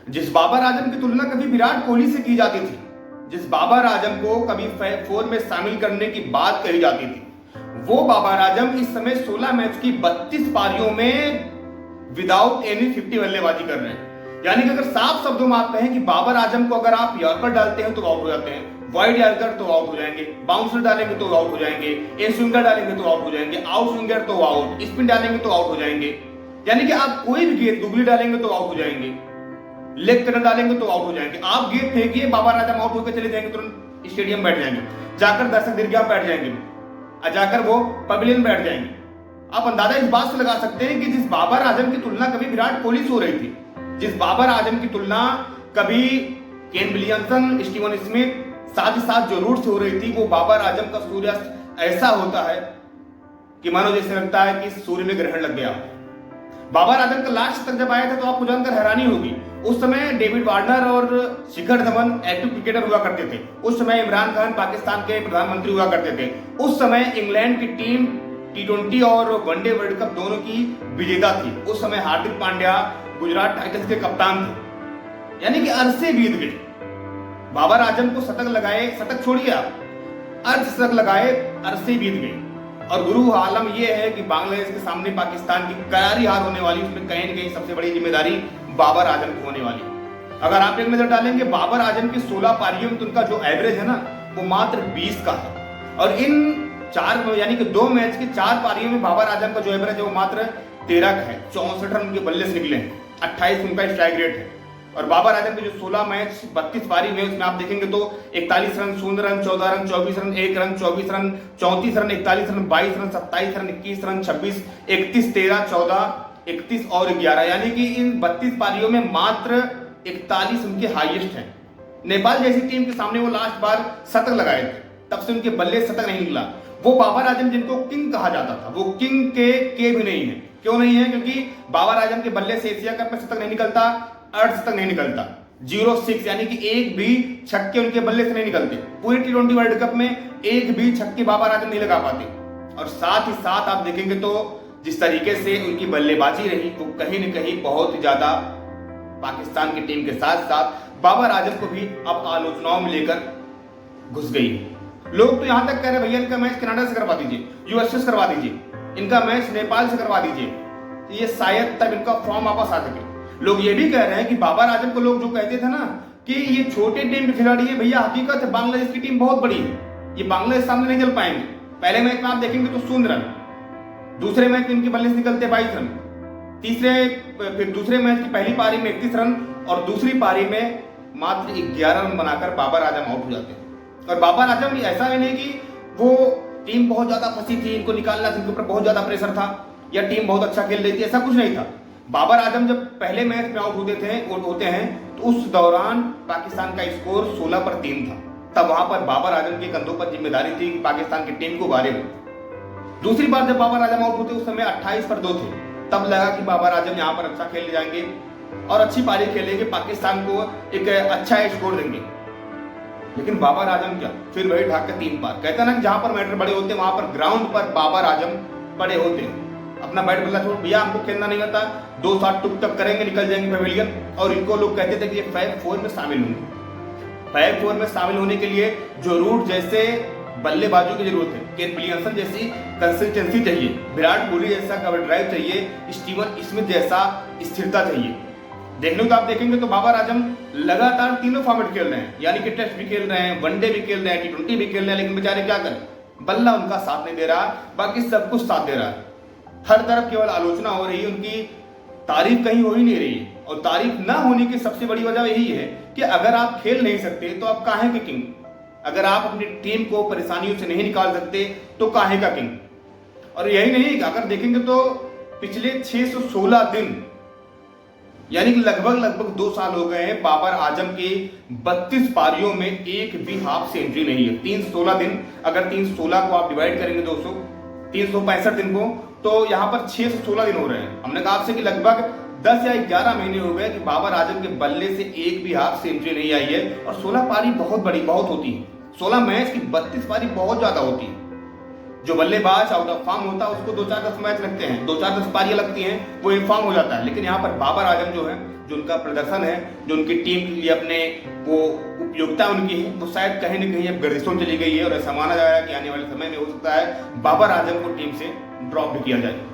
जिस बाबर आजम की तुलना कभी विराट कोहली से की जाती थी, जिस बाबर आजम को कभी फैब फोर में शामिल करने की बात कही जाती थी, वो बाबर आजम इस समय 16 मैच की 32 पारियों में विदाउट एनी 50 बल्लेबाजी कर रहे हैं। यानी कि अगर साफ शब्दों में आप कहें कि बाबर आजम को अगर आप यॉर्कर डालते हैं तो आउट हो जाते हैं, वाइड यॉर्कर तो आउट हो जाएंगे, बाउंसर डालेंगे तो आउट हो जाएंगे, इन स्विंगर डालेंगे तो आउट हो जाएंगे, आउट स्विंगर तो आउट, स्पिन डालेंगे तो आउट हो जाएंगे। यानी कि आप कोई भी गेंद दुगली डालेंगे तो आउट हो जाएंगे, लेग कटर डालेंगे तो आउट हो जाएंगे। आप गेंद फेंकिए, बाबर आजम आउट होकर चले जाएंगे, तुरंत स्टेडियम बैठ जाएंगे, जाकर दर्शक दीर्घा बैठ जाएंगे, जाकर वो पवेलियन बैठ जाएंगे। आप अंदाजा इस बात से लगा सकते हैं कि जिस बाबर आजम की तुलना कभी विराट कोहली से हो रही थी, जिस बाबर आजम की तुलना कभी केन विलियमसन, स्टीवन स्मिथ, साथ ही साथ जो रूट से हो रही थी, वो बाबर आजम का सूर्यास्त ऐसा होता है कि मानो जैसे लगता है कि सूर्य में ग्रहण लग गया। बाबर आजम का लास्ट तक जब आया था तो आपको जानकर हैरानी होगी, उस समय डेविड वार्नर और शिखर धवन एक्टिव क्रिकेटर हुआ करते थे। उस समय इमरान खान पाकिस्तान के प्रधानमंत्री हुआ करते थे। उस समय इंग्लैंड की टीम T20 और वनडे वर्ल्ड कप दोनों की विजेता थी। उस समय हार्दिक पांड्या गुजरात टाइटंस के कप्तान थे। यानी कि अरसे बीत गए, बाबर आजम को शतक लगाए, शतक छोड़िए आप, अर्धशतक लगाए अरसे बीत गए। और गुरु आलम यह है कि बांग्लादेश के सामने पाकिस्तान की करारी हार होने वाली, उसमें कहीं न कहीं सबसे बड़ी जिम्मेदारी बाबर आजम की होने वाली। अगर आप एक नजर डालेंगे बाबर आजम की 16 पारियों में तो उनका जो एवरेज है ना, वो मात्र 20 का है। और इन 4 यानी कि 2 मैच की 4 पारियों में बाबर आजम का जो एवरेज है वो मात्र 13 का है। 64 रन उनके बल्ले से निकले हैं, 28 उनका स्ट्राइक रेट है। और बाबर आजम के जो 16 मैच 32 पारी में, उसमें आप देखेंगे तो 41 run, 0 run, 14 run, 24 run, 1 run, 24 run, 34 run, 41 run, 22 run, 27 run, 21 run, 26, 31, 13, 14, 31 और 11। यानी कि इन 32 पारियों में मात्र 41 उनके हाईएस्ट हैं। नेपाल जैसी टीम के सामने वो लास्ट बार शतक लगाए थे, तब से उनके बल्ले शतक नहीं निकला। वो बाबर आजम जिनको किंग कहा जाता था, वो किंग के भी नहीं है। क्यों नहीं है? क्योंकि बाबर आजम के बल्ले से एशिया कप में शतक नहीं निकलता, अर्धशतक नहीं निकलता, 0-6 यानी कि एक भी छक्के उनके बल्ले से नहीं निकलते। पूरी T20 वर्ल्ड कप में एक भी छक्के बाबर आजम नहीं लगा पाते। और साथ ही साथ आप देखेंगे तो जिस तरीके से उनकी बल्लेबाजी रही, वो कहीं न कहीं बहुत ज्यादा पाकिस्तान की टीम के साथ साथ बाबर आजम को भी अब आलोचनाओं में लेकर घुस गई है। लोग तो यहां तक कह रहे भैया इनका मैच कनाडा से करवा दीजिए, यूएसए से करवा दीजिए, इनका मैच नेपाल से करवा दीजिए, ये शायद तब इनका फॉर्म वापस आ सके। लोग ये भी कह रहे हैं कि बाबर आजम को लोग जो कहते थे ना कि ये छोटे टीम के खिलाड़ी है, भैया हकीकत है बांग्लादेश की टीम बहुत बड़ी है, ये बांग्लादेश सामने नहीं चल पाएंगे। पहले मैच में आप देखेंगे तो 0 रन, दूसरे मैच में इनके बल्ले से निकलते 22 रन, फिर दूसरे मैच की पहली पारी में 31 रन और दूसरी पारी में मात्र 11 रन बनाकर बाबर आजम आउट हो जाते हैं। और बाबर आजम ऐसा भी नहीं कि वो टीम बहुत ज्यादा फंसी थी, इनको निकालना था, इनके ऊपर बहुत ज्यादा प्रेशर था या टीम बहुत अच्छा खेल रही थी, ऐसा कुछ नहीं था। बाबर आजम जब पहले मैच में आउट होते हैं तो उस दौरान पाकिस्तान का स्कोर 16-3 था। तब वहां पर बाबर आजम के कंधों पर जिम्मेदारी थी कि पाकिस्तान की टीम को उभारे। दूसरी बार जब बाबर आजम आउट होते उस समय 28-2 थे। तब लगा कि बाबर आजम यहाँ पर अच्छा खेल जाएंगे और अच्छी पारी खेलेंगे, पाकिस्तान को एक अच्छा स्कोर देंगे। लेकिन बाबर आजम क्या, फिर वही ढाक के 3 पार। कहते हैं ना कि जहां पर मैटर बड़े होते हैं वहां पर ग्राउंड पर बाबर आजम बड़े होते हैं। अपना बैट बल्ला छोड़, भैया हमको खेलना नहीं आता, 2 शॉट टुक टक करेंगे, निकल जाएंगे पवेलियन। और इनको लोग कहते थे कि ये फैब 4 में शामिल होंगे। फैब 4 में शामिल होने के लिए जो रूट जैसे बल्लेबाजों की जरूरत है, केन विलियमसन जैसी कंसिस्टेंसी चाहिए, विराट कोहली जैसा कवर ड्राइव चाहिए, स्टीवन स्मिथ जैसा स्थिरता चाहिए। देखने को आप देखेंगे तो बाबर आजम लगातार तीनों फॉर्मेट खेल रहे हैं, यानी कि टेस्ट भी खेल रहे हैं, वनडे भी खेल रहे हैं, T20 भी खेल रहे हैं, लेकिन बेचारे क्या करें, बल्ला उनका साथ नहीं दे रहा, बाकी सब कुछ साथ दे रहा है। हर तरफ केवल आलोचना हो रही है, उनकी तारीफ कहीं हो ही नहीं रही है। और तारीफ ना होने की सबसे बड़ी वजह यही है कि अगर आप खेल नहीं सकते तो आप काहे के किंग, अगर आप अपनी टीम को परेशानियों से नहीं निकाल सकते तो काहे का किंग। और यही नहीं, अगर देखेंगे तो पिछले 616 दिन यानी कि लगभग 2 साल हो गए हैं, बाबर आजम के 32 पारियों में एक भी हाफ सेंचुरी नहीं है। 316 दिन, अगर 316 को आप डिवाइड करेंगे 200, 365 दिन को, तो यहाँ पर 616 दिन हो रहे हैं। हमने कहा आपसे कि लगभग 10 या 11 महीने हो गए कि बाबर आजम के बल्ले से एक भी हाफ सेंचुरी नहीं आई है। और 16 पारी बहुत होती है, 16 मैच की 32 पारी बहुत ज्यादा होती है। जो बल्लेबाज आउट ऑफ फॉर्म होता है उसको 2-4-10 मैच लगते हैं, 2-4-10 पारियां लगती हैं, वो इनफॉर्म हो जाता है। लेकिन यहाँ पर बाबर आजम जो है जो उनका प्रदर्शन है, जो उनकी टीम के लिए अपने वो उपयोगिता उनकी है, वो शायद कहीं ना कहीं अब गर्दिशों में चली गई है और ऐसा माना जा रहा है कि आने वाले समय में हो सकता है बाबर आजम को टीम से ड्रॉप भी किया जाए।